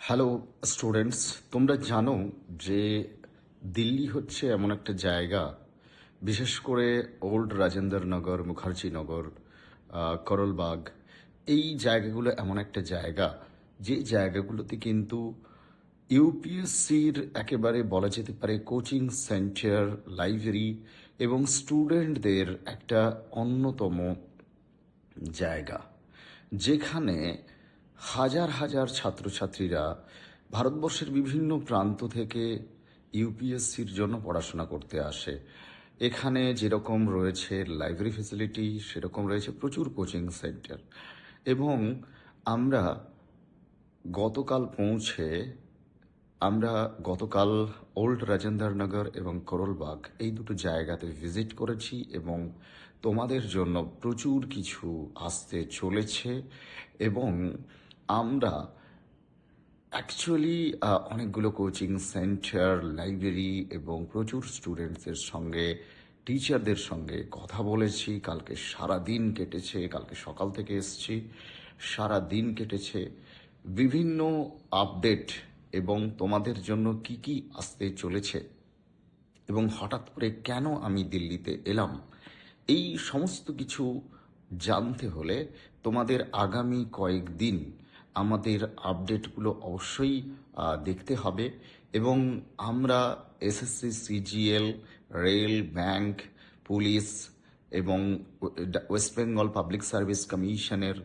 Hello students, তোমরা জানো যে দিল্লি হচ্ছে এমন একটা জায়গা, বিশেষ করে ওল্ড রাজেন্দ্রনগর, মুখার্জিনগর, করলবাগ, এই জায়গাগুলো এমন একটা জায়গা যে জায়গাগুলোতে কিন্তু ইউপিএসসির একেবারে বলা যেতে পারে কোচিং সেন্টার, লাইব্রেরি এবং স্টুডেন্টদের একটা অন্যতম জায়গা, যেখানে হাজার হাজার ছাত্রছাত্রীরা ভারতবর্ষের বিভিন্ন প্রান্ত থেকে ইউপিএসসির জন্য পড়াশোনা করতে আসে। এখানে যেরকম রয়েছে লাইব্রেরি ফেসিলিটি, সেরকম রয়েছে প্রচুর কোচিং সেন্টার। এবং আমরা গতকাল পৌঁছে আমরা গতকাল ওল্ড রাজেন্দ্রনগর এবং করলবাগ এই দুটো জায়গাতে ভিজিট করেছি এবং তোমাদের জন্য প্রচুর কিছু আসতে চলেছে। এবং আমরা অ্যাকচুয়ালি অনেকগুলো কোচিং সেন্টার, লাইব্রেরি এবং প্রচুর স্টুডেন্টসদের সঙ্গে, টিচারদের সঙ্গে কথা বলেছি। কালকে সারা দিন কেটেছে, কালকে সকাল থেকে এসছি, সারা দিন কেটেছে। বিভিন্ন আপডেট এবং তোমাদের জন্য কি কি আসতে চলেছে এবং হঠাৎ করে কেন আমি দিল্লিতে এলাম, এই সমস্ত কিছু জানতে হলে তোমাদের আগামী কয়েকদিন আমাদের আপডেটগুলো অবশ্যই দেখতে হবে। এবং আমরা SSC, CGL, rail, bank, police এবং ওয়েস্ট বেঙ্গল পাবলিক সার্ভিস কমিশনের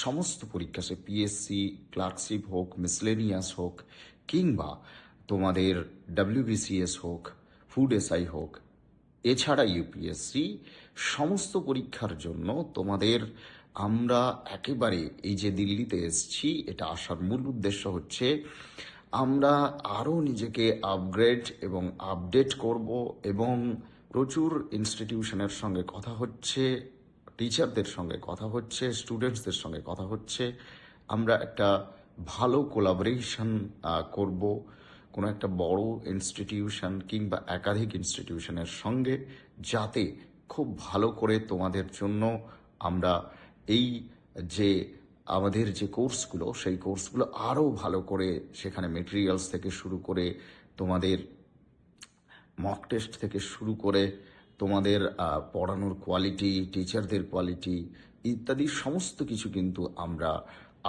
সমস্ত পরীক্ষা, সে পিএসসি, ক্লার্কশিপ হোক, মিসলেনিয়াস হোক, কিংবা তোমাদের ডাব্লিউবিসিএস হোক, ফুড এসআই হোক, এছাড়া ইউপিএসসি, সমস্ত পরীক্ষার জন্য তোমাদের আমরা একেবারে এই যে দিল্লিতে এসছি, এটা আসার মূল উদ্দেশ্য হচ্ছে আমরা আরও নিজেকে আপগ্রেড এবং আপডেট করব। এবং প্রচুর ইনস্টিটিউশনের সঙ্গে কথা হচ্ছে, টিচারদের সঙ্গে কথা হচ্ছে, স্টুডেন্টসদের সঙ্গে কথা হচ্ছে। আমরা একটা ভালো কোলাবোরেশন করব কোনো একটা বড় ইনস্টিটিউশন কিংবা একাধিক ইনস্টিটিউশনের সঙ্গে, যাতে খুব ভালো করে তোমাদের জন্য আমরা এই যে আমাদের যে কোর্সগুলো, সেই কোর্সগুলো আরও ভালো করে, সেখানে মেটেরিয়ালস থেকে শুরু করে, তোমাদের মক টেস্ট থেকে শুরু করে, তোমাদের পড়ানোর কোয়ালিটি, টিচারদের কোয়ালিটি ইত্যাদি সমস্ত কিছু কিন্তু আমরা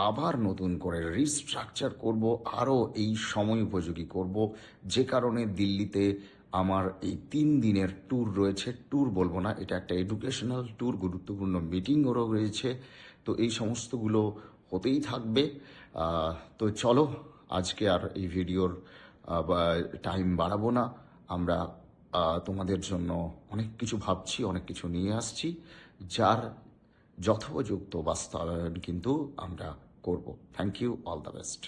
আবার নতুন করে রিস্ট্রাকচার করব, আরও এই সময় উপযোগী করব। যে কারণে দিল্লিতে আমার এই 3 দিনের ট্যুর রয়েছে। ট্যুর বলবো না, এটা একটা এডুকেশনাল ট্যুর, গুরুত্বপূর্ণ মিটিংও রয়েছে। তো এই সমস্তগুলো হতেই থাকবে। তো চলো, আজকে আর এই ভিডিওর টাইম বাড়াবো না। আমরা তোমাদের জন্য অনেক কিছু ভাবছি, অনেক কিছু নিয়ে আসছি, যার যথোপযুক্ত বাস্তবায়ন কিন্তু আমরা করব। Thank you, all the best.